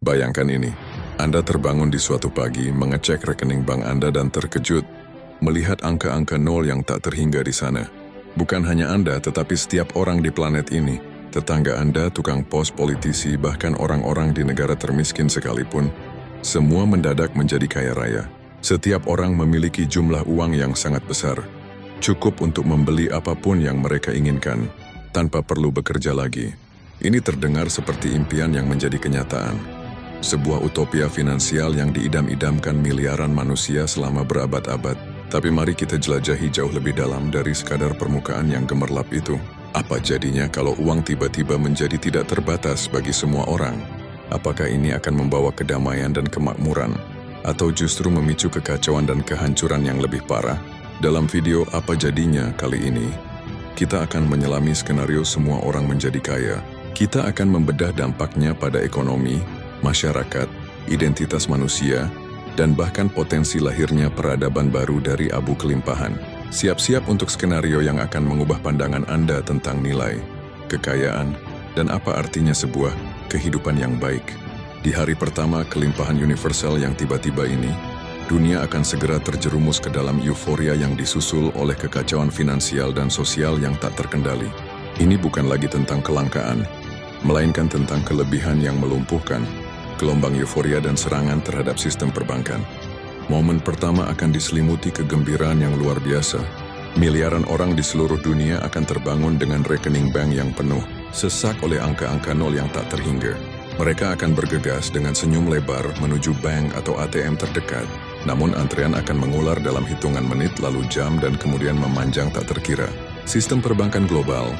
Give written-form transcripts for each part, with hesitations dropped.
Bayangkan ini, Anda terbangun di suatu pagi, mengecek rekening bank Anda dan terkejut melihat angka-angka nol yang tak terhingga di sana. Bukan hanya Anda, tetapi setiap orang di planet ini, tetangga Anda, tukang pos, politisi, bahkan orang-orang di negara termiskin sekalipun, semua mendadak menjadi kaya raya. Setiap orang memiliki jumlah uang yang sangat besar, cukup untuk membeli apapun yang mereka inginkan, tanpa perlu bekerja lagi. Ini terdengar seperti impian yang menjadi kenyataan. Sebuah utopia finansial yang diidam-idamkan miliaran manusia selama berabad-abad. Tapi mari kita jelajahi jauh lebih dalam dari sekadar permukaan yang gemerlap itu. Apa jadinya kalau uang tiba-tiba menjadi tidak terbatas bagi semua orang? Apakah ini akan membawa kedamaian dan kemakmuran? Atau justru memicu kekacauan dan kehancuran yang lebih parah? Dalam video Apa Jadinya kali ini, kita akan menyelami skenario semua orang menjadi kaya. Kita akan membedah dampaknya pada ekonomi, masyarakat, identitas manusia, dan bahkan potensi lahirnya peradaban baru dari abu kelimpahan. Siap-siap untuk skenario yang akan mengubah pandangan Anda tentang nilai, kekayaan, dan apa artinya sebuah kehidupan yang baik. Di hari pertama kelimpahan universal yang tiba-tiba ini, dunia akan segera terjerumus ke dalam euforia yang disusul oleh kekacauan finansial dan sosial yang tak terkendali. Ini bukan lagi tentang kelangkaan, melainkan tentang kelebihan yang melumpuhkan, gelombang euforia dan serangan terhadap sistem perbankan. Momen pertama akan diselimuti kegembiraan yang luar biasa. Miliaran orang di seluruh dunia akan terbangun dengan rekening bank yang penuh, sesak oleh angka-angka nol yang tak terhingga. Mereka akan bergegas dengan senyum lebar menuju bank atau ATM terdekat. Namun antrean akan mengular dalam hitungan menit, lalu jam, dan kemudian memanjang tak terkira. Sistem perbankan global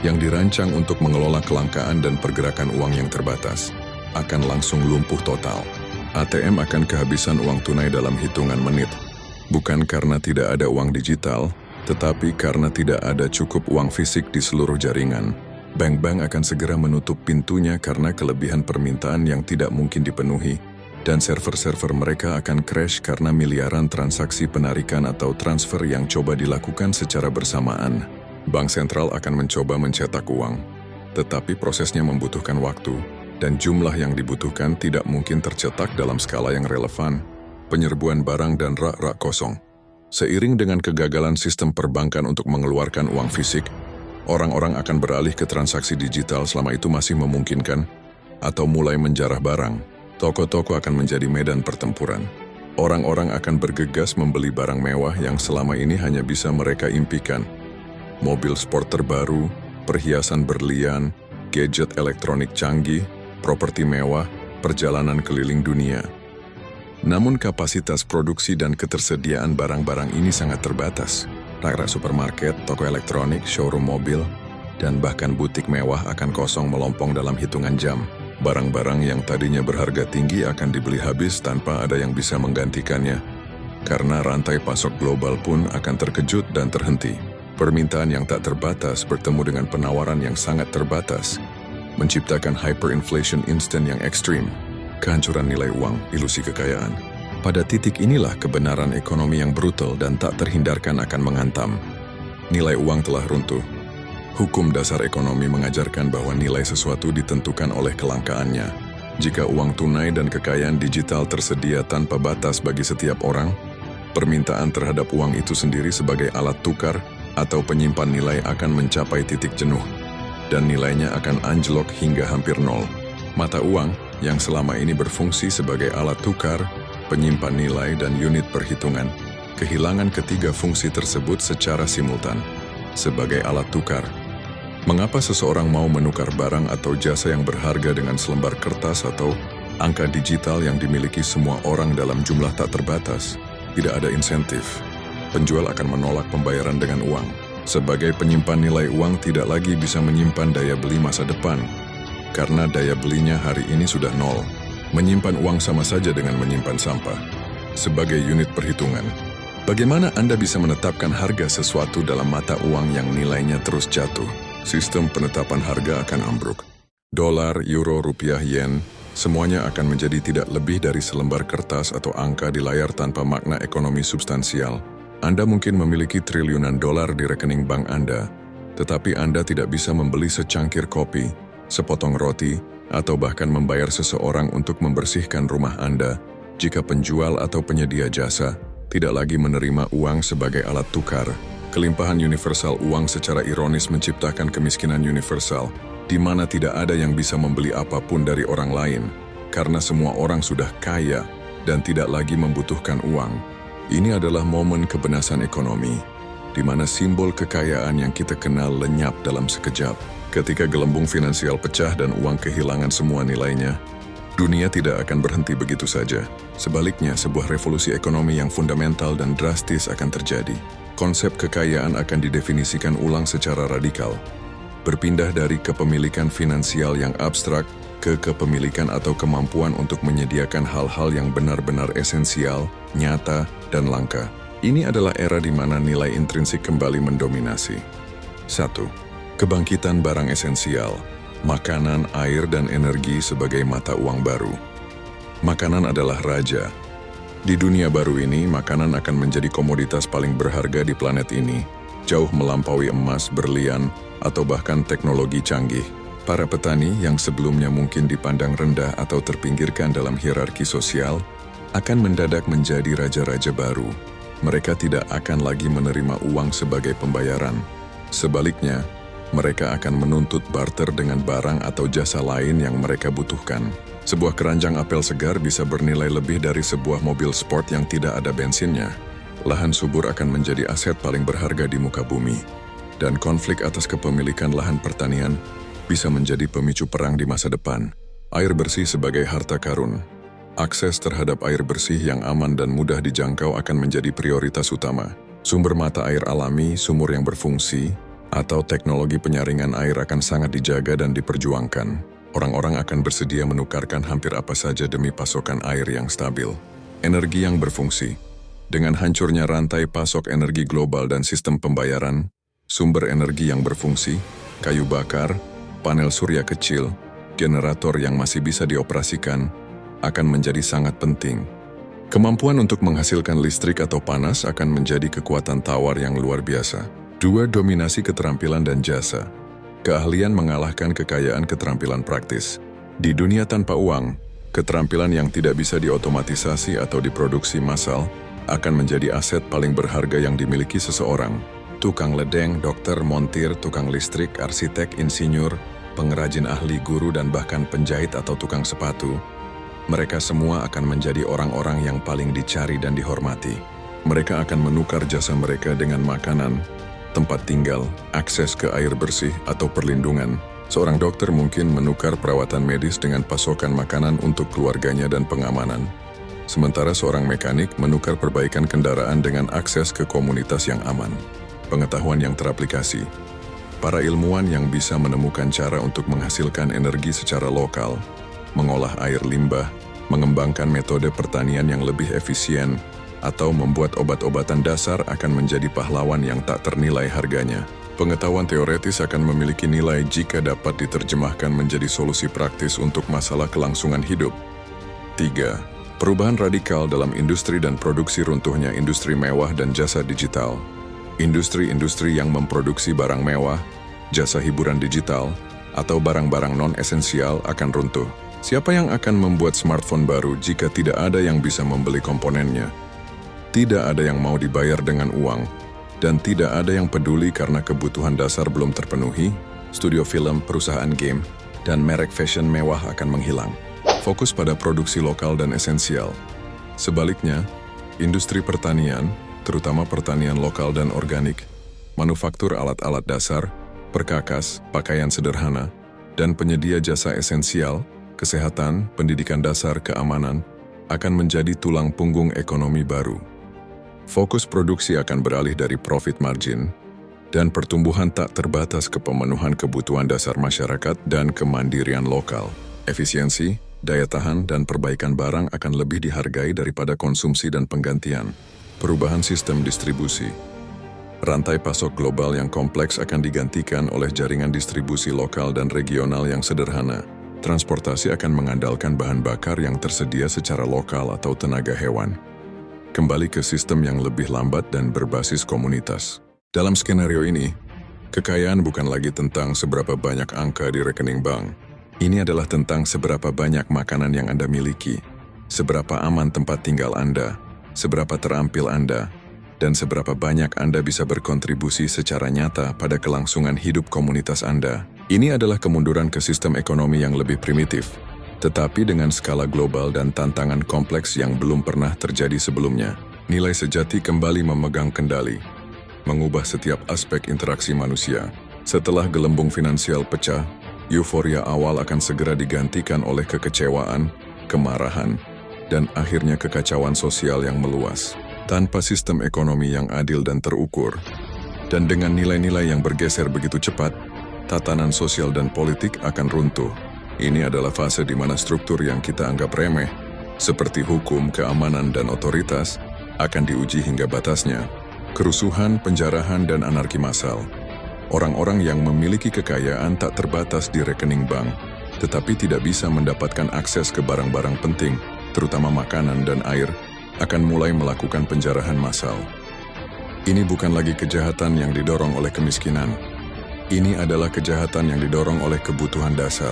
yang dirancang untuk mengelola kelangkaan dan pergerakan uang yang terbatas akan langsung lumpuh total. ATM akan kehabisan uang tunai dalam hitungan menit. Bukan karena tidak ada uang digital, tetapi karena tidak ada cukup uang fisik di seluruh jaringan. Bank-bank akan segera menutup pintunya karena kelebihan permintaan yang tidak mungkin dipenuhi, dan server-server mereka akan crash karena miliaran transaksi penarikan atau transfer yang coba dilakukan secara bersamaan. Bank sentral akan mencoba mencetak uang, tetapi prosesnya membutuhkan waktu, dan jumlah yang dibutuhkan tidak mungkin tercetak dalam skala yang relevan. Penyerbuan barang dan rak-rak kosong. Seiring dengan kegagalan sistem perbankan untuk mengeluarkan uang fisik, orang-orang akan beralih ke transaksi digital selama itu masih memungkinkan, atau mulai menjarah barang. Toko-toko akan menjadi medan pertempuran. Orang-orang akan bergegas membeli barang mewah yang selama ini hanya bisa mereka impikan. Mobil sport terbaru, perhiasan berlian, gadget elektronik canggih, properti mewah, perjalanan keliling dunia. Namun kapasitas produksi dan ketersediaan barang-barang ini sangat terbatas. Rak-rak supermarket, toko elektronik, showroom mobil, dan bahkan butik mewah akan kosong melompong dalam hitungan jam. Barang-barang yang tadinya berharga tinggi akan dibeli habis tanpa ada yang bisa menggantikannya. Karena rantai pasok global pun akan terkejut dan terhenti. Permintaan yang tak terbatas bertemu dengan penawaran yang sangat terbatas, menciptakan hyperinflation instant yang ekstrim, kehancuran nilai uang, ilusi kekayaan. Pada titik inilah kebenaran ekonomi yang brutal dan tak terhindarkan akan menghantam. Nilai uang telah runtuh. Hukum dasar ekonomi mengajarkan bahwa nilai sesuatu ditentukan oleh kelangkaannya. Jika uang tunai dan kekayaan digital tersedia tanpa batas bagi setiap orang, permintaan terhadap uang itu sendiri sebagai alat tukar atau penyimpan nilai akan mencapai titik jenuh, dan nilainya akan anjlok hingga hampir nol. Mata uang yang selama ini berfungsi sebagai alat tukar, penyimpan nilai, dan unit perhitungan, kehilangan ketiga fungsi tersebut secara simultan. Sebagai alat tukar, mengapa seseorang mau menukar barang atau jasa yang berharga dengan selembar kertas atau angka digital yang dimiliki semua orang dalam jumlah tak terbatas? Tidak ada insentif. Penjual akan menolak pembayaran dengan uang. Sebagai penyimpan nilai uang tidak lagi bisa menyimpan daya beli masa depan, karena daya belinya hari ini sudah nol. Menyimpan uang sama saja dengan menyimpan sampah. Sebagai unit perhitungan, bagaimana Anda bisa menetapkan harga sesuatu dalam mata uang yang nilainya terus jatuh? Sistem penetapan harga akan ambruk. Dolar, euro, rupiah, yen, semuanya akan menjadi tidak lebih dari selembar kertas atau angka di layar tanpa makna ekonomi substansial. Anda mungkin memiliki triliunan dolar di rekening bank Anda, tetapi Anda tidak bisa membeli secangkir kopi, sepotong roti, atau bahkan membayar seseorang untuk membersihkan rumah Anda jika penjual atau penyedia jasa tidak lagi menerima uang sebagai alat tukar. Kelimpahan universal uang secara ironis menciptakan kemiskinan universal, di mana tidak ada yang bisa membeli apapun dari orang lain, karena semua orang sudah kaya dan tidak lagi membutuhkan uang. Ini adalah momen kebenasan ekonomi, di mana simbol kekayaan yang kita kenal lenyap dalam sekejap. Ketika gelembung finansial pecah dan uang kehilangan semua nilainya, dunia tidak akan berhenti begitu saja. Sebaliknya, sebuah revolusi ekonomi yang fundamental dan drastis akan terjadi. Konsep kekayaan akan didefinisikan ulang secara radikal, berpindah dari kepemilikan finansial yang abstrak ke kepemilikan atau kemampuan untuk menyediakan hal-hal yang benar-benar esensial, nyata, dan langka. Ini adalah era di mana nilai intrinsik kembali mendominasi. 1. Kebangkitan barang esensial, makanan, air, dan energi sebagai mata uang baru. Makanan adalah raja. Di dunia baru ini, makanan akan menjadi komoditas paling berharga di planet ini, jauh melampaui emas, berlian, atau bahkan teknologi canggih. Para petani yang sebelumnya mungkin dipandang rendah atau terpinggirkan dalam hierarki sosial, akan mendadak menjadi raja-raja baru. Mereka tidak akan lagi menerima uang sebagai pembayaran. Sebaliknya, mereka akan menuntut barter dengan barang atau jasa lain yang mereka butuhkan. Sebuah keranjang apel segar bisa bernilai lebih dari sebuah mobil sport yang tidak ada bensinnya. Lahan subur akan menjadi aset paling berharga di muka bumi. Dan konflik atas kepemilikan lahan pertanian bisa menjadi pemicu perang di masa depan. Air bersih sebagai harta karun. Akses terhadap air bersih yang aman dan mudah dijangkau akan menjadi prioritas utama. Sumber mata air alami, sumur yang berfungsi, atau teknologi penyaringan air akan sangat dijaga dan diperjuangkan. Orang-orang akan bersedia menukarkan hampir apa saja demi pasokan air yang stabil. Energi yang berfungsi. Dengan hancurnya rantai pasok energi global dan sistem pembayaran, sumber energi yang berfungsi, kayu bakar, panel surya kecil, generator yang masih bisa dioperasikan, akan menjadi sangat penting. Kemampuan untuk menghasilkan listrik atau panas akan menjadi kekuatan tawar yang luar biasa. 2. Dominasi keterampilan dan jasa. Keahlian mengalahkan kekayaan keterampilan praktis. Di dunia tanpa uang, keterampilan yang tidak bisa diotomatisasi atau diproduksi massal akan menjadi aset paling berharga yang dimiliki seseorang. Tukang ledeng, dokter, montir, tukang listrik, arsitek, insinyur, pengrajin ahli, guru, dan bahkan penjahit atau tukang sepatu. Mereka semua akan menjadi orang-orang yang paling dicari dan dihormati. Mereka akan menukar jasa mereka dengan makanan, tempat tinggal, akses ke air bersih, atau perlindungan. Seorang dokter mungkin menukar perawatan medis dengan pasokan makanan untuk keluarganya dan pengamanan. Sementara seorang mekanik menukar perbaikan kendaraan dengan akses ke komunitas yang aman. Pengetahuan yang teraplikasi. Para ilmuwan yang bisa menemukan cara untuk menghasilkan energi secara lokal, mengolah air limbah, mengembangkan metode pertanian yang lebih efisien, atau membuat obat-obatan dasar akan menjadi pahlawan yang tak ternilai harganya. Pengetahuan teoretis akan memiliki nilai jika dapat diterjemahkan menjadi solusi praktis untuk masalah kelangsungan hidup. 3. Perubahan radikal dalam industri dan produksi. Runtuhnya industri mewah dan jasa digital. Industri-industri yang memproduksi barang mewah, jasa hiburan digital, atau barang-barang non-esensial akan runtuh. Siapa yang akan membuat smartphone baru jika tidak ada yang bisa membeli komponennya? Tidak ada yang mau dibayar dengan uang, dan tidak ada yang peduli karena kebutuhan dasar belum terpenuhi. Studio film, perusahaan game, dan merek fashion mewah akan menghilang. Fokus pada produksi lokal dan esensial. Sebaliknya, industri pertanian, terutama pertanian lokal dan organik, manufaktur alat-alat dasar, perkakas, pakaian sederhana, dan penyedia jasa esensial, kesehatan, pendidikan dasar, keamanan, akan menjadi tulang punggung ekonomi baru. Fokus produksi akan beralih dari profit margin dan pertumbuhan tak terbatas ke pemenuhan kebutuhan dasar masyarakat dan kemandirian lokal. Efisiensi, daya tahan, dan perbaikan barang akan lebih dihargai daripada konsumsi dan penggantian. Perubahan sistem distribusi. Rantai pasok global yang kompleks akan digantikan oleh jaringan distribusi lokal dan regional yang sederhana. Transportasi akan mengandalkan bahan bakar yang tersedia secara lokal atau tenaga hewan. Kembali ke sistem yang lebih lambat dan berbasis komunitas. Dalam skenario ini, kekayaan bukan lagi tentang seberapa banyak angka di rekening bank, Ini adalah tentang seberapa banyak makanan yang Anda miliki, seberapa aman tempat tinggal Anda, seberapa terampil Anda, dan seberapa banyak Anda bisa berkontribusi secara nyata pada kelangsungan hidup komunitas Anda. Ini adalah kemunduran ke sistem ekonomi yang lebih primitif, tetapi dengan skala global dan tantangan kompleks yang belum pernah terjadi sebelumnya. Nilai sejati kembali memegang kendali, mengubah setiap aspek interaksi manusia. Setelah gelembung finansial pecah, euforia awal akan segera digantikan oleh kekecewaan, kemarahan, dan akhirnya kekacauan sosial yang meluas. Tanpa sistem ekonomi yang adil dan terukur, dan dengan nilai-nilai yang bergeser begitu cepat, tatanan sosial dan politik akan runtuh. Ini adalah fase di mana struktur yang kita anggap remeh, seperti hukum, keamanan, dan otoritas, akan diuji hingga batasnya. Kerusuhan, penjarahan, dan anarki massal. Orang-orang yang memiliki kekayaan tak terbatas di rekening bank, tetapi tidak bisa mendapatkan akses ke barang-barang penting, terutama makanan dan air, akan mulai melakukan penjarahan massal. Ini bukan lagi kejahatan yang didorong oleh kemiskinan. Ini adalah kejahatan yang didorong oleh kebutuhan dasar.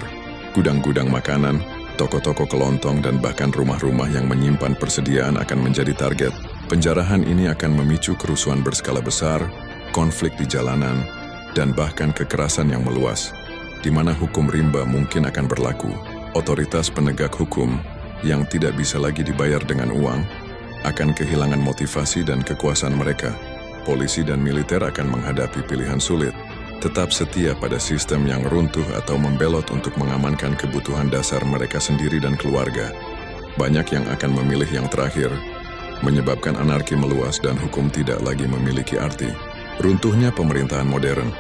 Gudang-gudang makanan, toko-toko kelontong, dan bahkan rumah-rumah yang menyimpan persediaan akan menjadi target. Penjarahan ini akan memicu kerusuhan berskala besar, konflik di jalanan, dan bahkan kekerasan yang meluas, di mana hukum rimba mungkin akan berlaku. Otoritas penegak hukum yang tidak bisa lagi dibayar dengan uang akan kehilangan motivasi dan kekuasaan mereka. Polisi dan militer akan menghadapi pilihan sulit, tetap setia pada sistem yang runtuh atau membelot untuk mengamankan kebutuhan dasar mereka sendiri dan keluarga. Banyak yang akan memilih yang terakhir, menyebabkan anarki meluas dan hukum tidak lagi memiliki arti. Runtuhnya pemerintahan modern.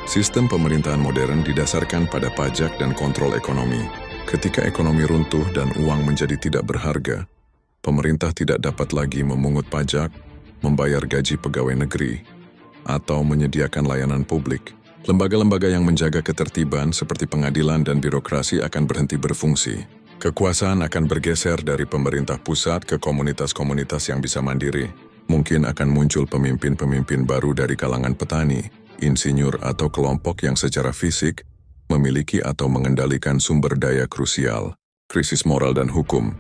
Sistem pemerintahan modern didasarkan pada pajak dan kontrol ekonomi. Ketika ekonomi runtuh dan uang menjadi tidak berharga, pemerintah tidak dapat lagi memungut pajak, membayar gaji pegawai negeri, atau menyediakan layanan publik. Lembaga-lembaga yang menjaga ketertiban seperti pengadilan dan birokrasi akan berhenti berfungsi. Kekuasaan akan bergeser dari pemerintah pusat ke komunitas-komunitas yang bisa mandiri. Mungkin akan muncul pemimpin-pemimpin baru dari kalangan petani, insinyur, atau kelompok yang secara fisik memiliki atau mengendalikan sumber daya krusial. Krisis moral dan hukum.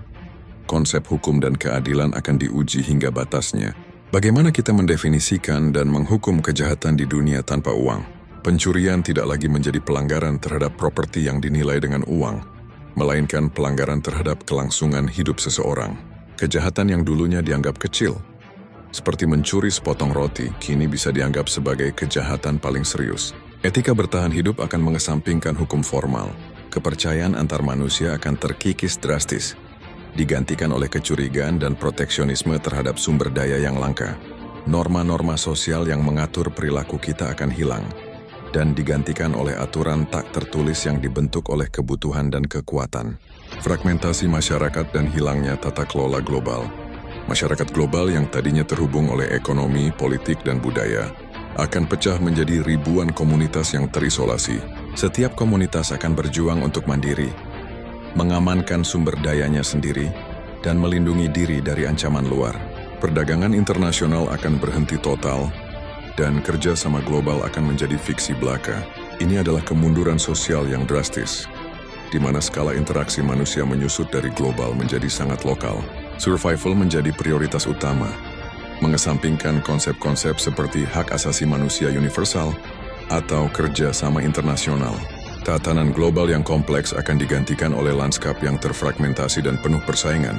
Konsep hukum dan keadilan akan diuji hingga batasnya. Bagaimana kita mendefinisikan dan menghukum kejahatan di dunia tanpa uang? Pencurian tidak lagi menjadi pelanggaran terhadap properti yang dinilai dengan uang, melainkan pelanggaran terhadap kelangsungan hidup seseorang. Kejahatan yang dulunya dianggap kecil, seperti mencuri sepotong roti, kini bisa dianggap sebagai kejahatan paling serius. Etika bertahan hidup akan mengesampingkan hukum formal. Kepercayaan antar manusia akan terkikis drastis, digantikan oleh kecurigaan dan proteksionisme terhadap sumber daya yang langka. Norma-norma sosial yang mengatur perilaku kita akan hilang, dan digantikan oleh aturan tak tertulis yang dibentuk oleh kebutuhan dan kekuatan. Fragmentasi masyarakat dan hilangnya tata kelola global. Masyarakat global yang tadinya terhubung oleh ekonomi, politik, dan budaya akan pecah menjadi ribuan komunitas yang terisolasi. Setiap komunitas akan berjuang untuk mandiri, mengamankan sumber dayanya sendiri, dan melindungi diri dari ancaman luar. Perdagangan internasional akan berhenti total, dan kerjasama global akan menjadi fiksi belaka. Ini adalah kemunduran sosial yang drastis, di mana skala interaksi manusia menyusut dari global menjadi sangat lokal. Survival menjadi prioritas utama, mengesampingkan konsep-konsep seperti hak asasi manusia universal atau kerjasama internasional. Tatanan global yang kompleks akan digantikan oleh lanskap yang terfragmentasi dan penuh persaingan,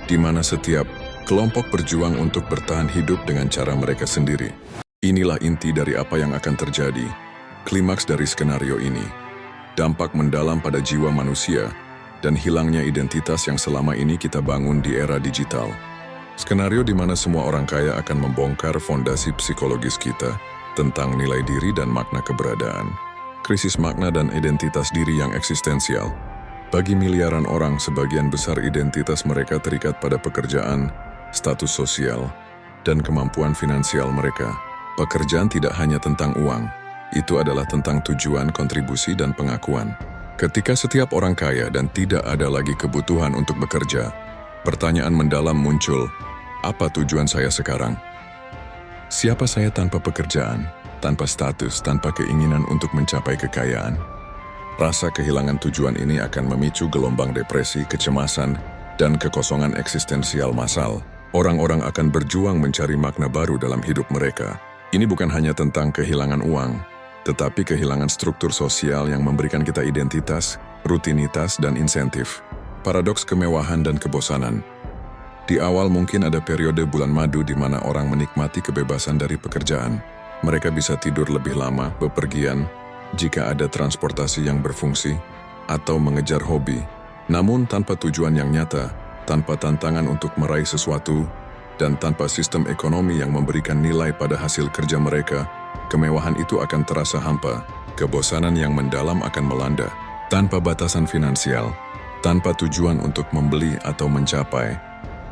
di mana setiap kelompok berjuang untuk bertahan hidup dengan cara mereka sendiri. Inilah inti dari apa yang akan terjadi. Klimaks dari skenario ini, dampak mendalam pada jiwa manusia, dan hilangnya identitas yang selama ini kita bangun di era digital. Skenario di mana semua orang kaya akan membongkar fondasi psikologis kita tentang nilai diri dan makna keberadaan. Krisis makna dan identitas diri yang eksistensial. Bagi miliaran orang, sebagian besar identitas mereka terikat pada pekerjaan, status sosial, dan kemampuan finansial mereka. Pekerjaan tidak hanya tentang uang, itu adalah tentang tujuan, kontribusi, dan pengakuan. Ketika setiap orang kaya dan tidak ada lagi kebutuhan untuk bekerja, pertanyaan mendalam muncul, apa tujuan saya sekarang? Siapa saya tanpa pekerjaan? Tanpa status, tanpa keinginan untuk mencapai kekayaan. Rasa kehilangan tujuan ini akan memicu gelombang depresi, kecemasan, dan kekosongan eksistensial massal. Orang-orang akan berjuang mencari makna baru dalam hidup mereka. Ini bukan hanya tentang kehilangan uang, tetapi kehilangan struktur sosial yang memberikan kita identitas, rutinitas, dan insentif. Paradoks kemewahan dan kebosanan. Di awal mungkin ada periode bulan madu di mana orang menikmati kebebasan dari pekerjaan. Mereka bisa tidur lebih lama, bepergian, jika ada transportasi yang berfungsi, atau mengejar hobi. Namun tanpa tujuan yang nyata, tanpa tantangan untuk meraih sesuatu, dan tanpa sistem ekonomi yang memberikan nilai pada hasil kerja mereka, kemewahan itu akan terasa hampa. Kebosanan yang mendalam akan melanda. Tanpa batasan finansial, tanpa tujuan untuk membeli atau mencapai,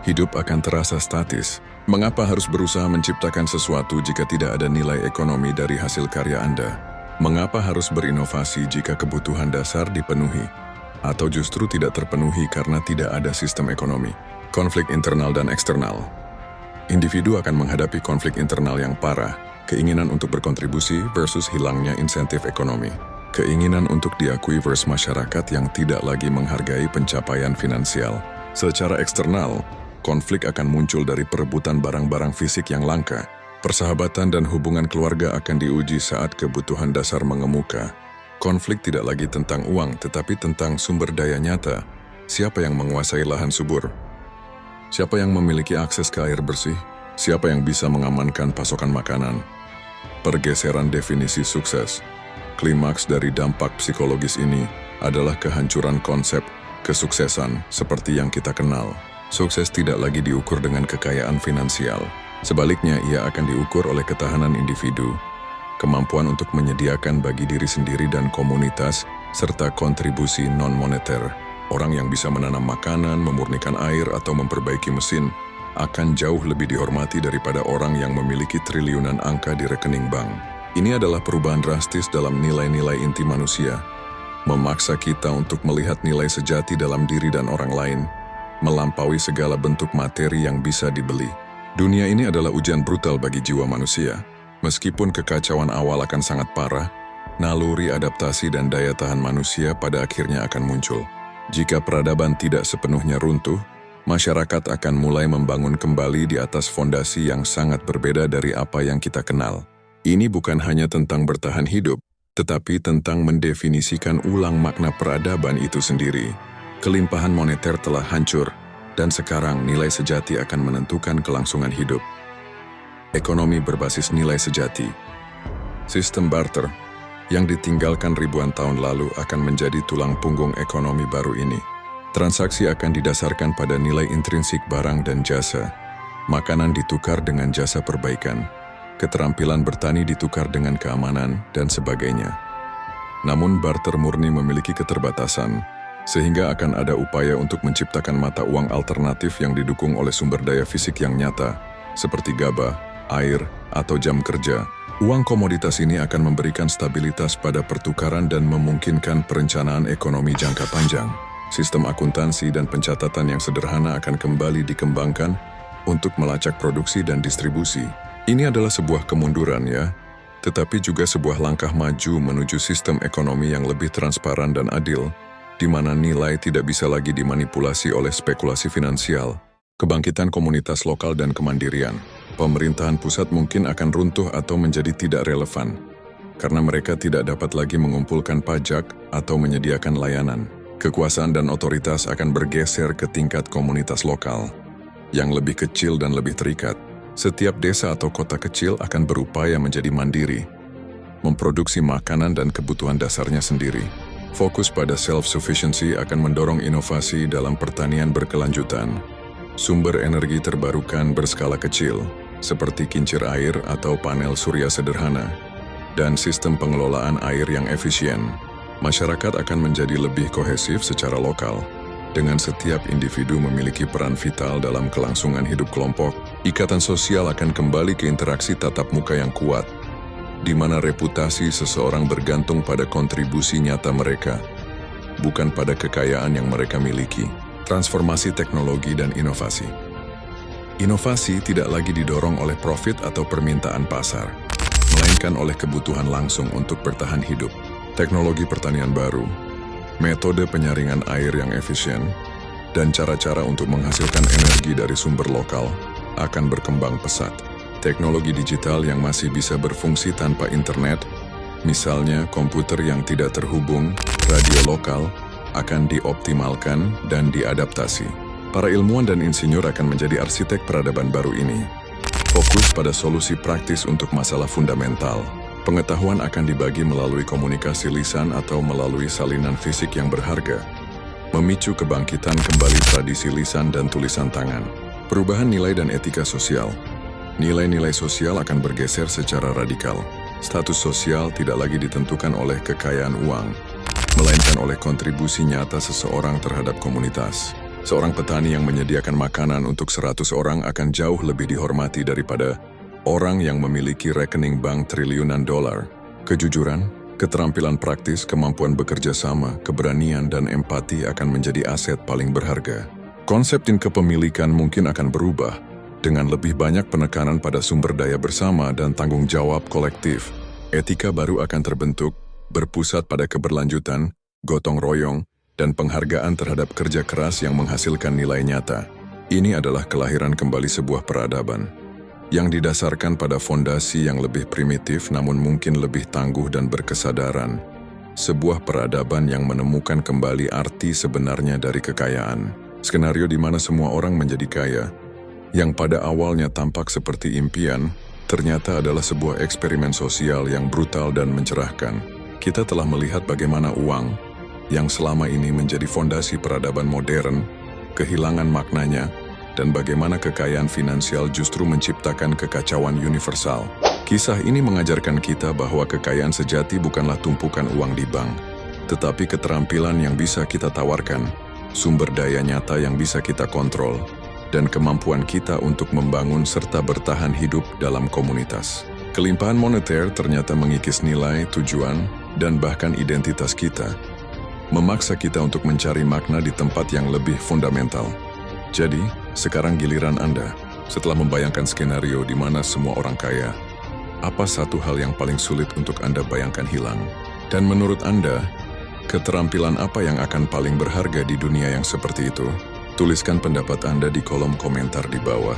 hidup akan terasa statis. Mengapa harus berusaha menciptakan sesuatu jika tidak ada nilai ekonomi dari hasil karya Anda? Mengapa harus berinovasi jika kebutuhan dasar dipenuhi? Atau justru tidak terpenuhi karena tidak ada sistem ekonomi? Konflik internal dan eksternal. Individu akan menghadapi konflik internal yang parah, keinginan untuk berkontribusi versus hilangnya insentif ekonomi. Keinginan untuk diakui versus masyarakat yang tidak lagi menghargai pencapaian finansial. Secara eksternal, konflik akan muncul dari perebutan barang-barang fisik yang langka. Persahabatan dan hubungan keluarga akan diuji saat kebutuhan dasar mengemuka. Konflik tidak lagi tentang uang, tetapi tentang sumber daya nyata. Siapa yang menguasai lahan subur? Siapa yang memiliki akses ke air bersih? Siapa yang bisa mengamankan pasokan makanan? Pergeseran definisi sukses. Klimaks dari dampak psikologis ini adalah kehancuran konsep kesuksesan seperti yang kita kenal. Sukses tidak lagi diukur dengan kekayaan finansial. Sebaliknya, ia akan diukur oleh ketahanan individu, kemampuan untuk menyediakan bagi diri sendiri dan komunitas, serta kontribusi non-moneter. Orang yang bisa menanam makanan, memurnikan air, atau memperbaiki mesin akan jauh lebih dihormati daripada orang yang memiliki triliunan angka di rekening bank. Ini adalah perubahan drastis dalam nilai-nilai inti manusia, memaksa kita untuk melihat nilai sejati dalam diri dan orang lain, melampaui segala bentuk materi yang bisa dibeli. Dunia ini adalah ujian brutal bagi jiwa manusia. Meskipun kekacauan awal akan sangat parah, naluri adaptasi dan daya tahan manusia pada akhirnya akan muncul. Jika peradaban tidak sepenuhnya runtuh, masyarakat akan mulai membangun kembali di atas fondasi yang sangat berbeda dari apa yang kita kenal. Ini bukan hanya tentang bertahan hidup, tetapi tentang mendefinisikan ulang makna peradaban itu sendiri. Kelimpahan moneter telah hancur, dan sekarang nilai sejati akan menentukan kelangsungan hidup. Ekonomi berbasis nilai sejati. Sistem barter yang ditinggalkan ribuan tahun lalu akan menjadi tulang punggung ekonomi baru ini. Transaksi akan didasarkan pada nilai intrinsik barang dan jasa. Makanan ditukar dengan jasa perbaikan. Keterampilan bertani ditukar dengan keamanan, dan sebagainya. Namun barter murni memiliki keterbatasan, sehingga akan ada upaya untuk menciptakan mata uang alternatif yang didukung oleh sumber daya fisik yang nyata, seperti gabah, air, atau jam kerja. Uang komoditas ini akan memberikan stabilitas pada pertukaran dan memungkinkan perencanaan ekonomi jangka panjang. Sistem akuntansi dan pencatatan yang sederhana akan kembali dikembangkan untuk melacak produksi dan distribusi. Ini adalah sebuah kemunduran ya, tetapi juga sebuah langkah maju menuju sistem ekonomi yang lebih transparan dan adil, di mana nilai tidak bisa lagi dimanipulasi oleh spekulasi finansial. Kebangkitan komunitas lokal dan kemandirian. Pemerintahan pusat mungkin akan runtuh atau menjadi tidak relevan, karena mereka tidak dapat lagi mengumpulkan pajak atau menyediakan layanan. Kekuasaan dan otoritas akan bergeser ke tingkat komunitas lokal, yang lebih kecil dan lebih terikat. Setiap desa atau kota kecil akan berupaya menjadi mandiri, memproduksi makanan dan kebutuhan dasarnya sendiri. Fokus pada self-sufficiency akan mendorong inovasi dalam pertanian berkelanjutan. Sumber energi terbarukan berskala kecil, seperti kincir air atau panel surya sederhana, dan sistem pengelolaan air yang efisien. Masyarakat akan menjadi lebih kohesif secara lokal, dengan setiap individu memiliki peran vital dalam kelangsungan hidup kelompok. Ikatan sosial akan kembali ke interaksi tatap muka yang kuat, di mana reputasi seseorang bergantung pada kontribusi nyata mereka, bukan pada kekayaan yang mereka miliki. Transformasi teknologi dan inovasi. Inovasi tidak lagi didorong oleh profit atau permintaan pasar, melainkan oleh kebutuhan langsung untuk bertahan hidup. teknologi pertanian baru, metode penyaringan air yang efisien, dan cara-cara untuk menghasilkan energi dari sumber lokal akan berkembang pesat. Teknologi digital yang masih bisa berfungsi tanpa internet, misalnya komputer yang tidak terhubung, radio lokal, akan dioptimalkan dan diadaptasi. Para ilmuwan dan insinyur akan menjadi arsitek peradaban baru ini. Fokus pada solusi praktis untuk masalah fundamental. Pengetahuan akan dibagi melalui komunikasi lisan atau melalui salinan fisik yang berharga, memicu kebangkitan kembali tradisi lisan dan tulisan tangan. Perubahan nilai dan etika sosial. Nilai-nilai sosial akan bergeser secara radikal. Status sosial tidak lagi ditentukan oleh kekayaan uang, melainkan oleh kontribusi nyata seseorang terhadap komunitas. Seorang petani yang menyediakan makanan untuk 100 orang akan jauh lebih dihormati daripada orang yang memiliki rekening bank triliunan dolar. Kejujuran, keterampilan praktis, kemampuan bekerja sama, keberanian, dan empati akan menjadi aset paling berharga. Konsep kepemilikan mungkin akan berubah, dengan lebih banyak penekanan pada sumber daya bersama dan tanggung jawab kolektif. Etika baru akan terbentuk, berpusat pada keberlanjutan, gotong royong, dan penghargaan terhadap kerja keras yang menghasilkan nilai nyata. Ini adalah kelahiran kembali sebuah peradaban yang didasarkan pada fondasi yang lebih primitif namun mungkin lebih tangguh dan berkesadaran. Sebuah peradaban yang menemukan kembali arti sebenarnya dari kekayaan. Skenario di mana semua orang menjadi kaya, yang pada awalnya tampak seperti impian, ternyata adalah sebuah eksperimen sosial yang brutal dan mencerahkan. Kita telah melihat bagaimana uang, yang selama ini menjadi fondasi peradaban modern, kehilangan maknanya, dan bagaimana kekayaan finansial justru menciptakan kekacauan universal. Kisah ini mengajarkan kita bahwa kekayaan sejati bukanlah tumpukan uang di bank, tetapi keterampilan yang bisa kita tawarkan, sumber daya nyata yang bisa kita kontrol, dan kemampuan kita untuk membangun serta bertahan hidup dalam komunitas. Kelimpahan moneter ternyata mengikis nilai, tujuan, dan bahkan identitas kita, memaksa kita untuk mencari makna di tempat yang lebih fundamental. Jadi, sekarang giliran Anda, setelah membayangkan skenario di mana semua orang kaya, apa satu hal yang paling sulit untuk Anda bayangkan hilang? Dan menurut Anda, keterampilan apa yang akan paling berharga di dunia yang seperti itu? Tuliskan pendapat Anda di kolom komentar di bawah.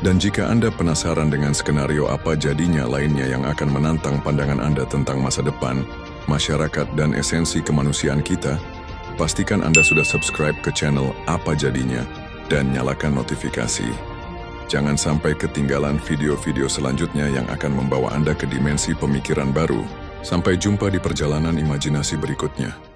Dan jika Anda penasaran dengan skenario apa jadinya lainnya yang akan menantang pandangan Anda tentang masa depan, masyarakat, dan esensi kemanusiaan kita, pastikan Anda sudah subscribe ke channel Apa Jadinya dan nyalakan notifikasi. Jangan sampai ketinggalan video-video selanjutnya yang akan membawa Anda ke dimensi pemikiran baru. Sampai jumpa di perjalanan imajinasi berikutnya.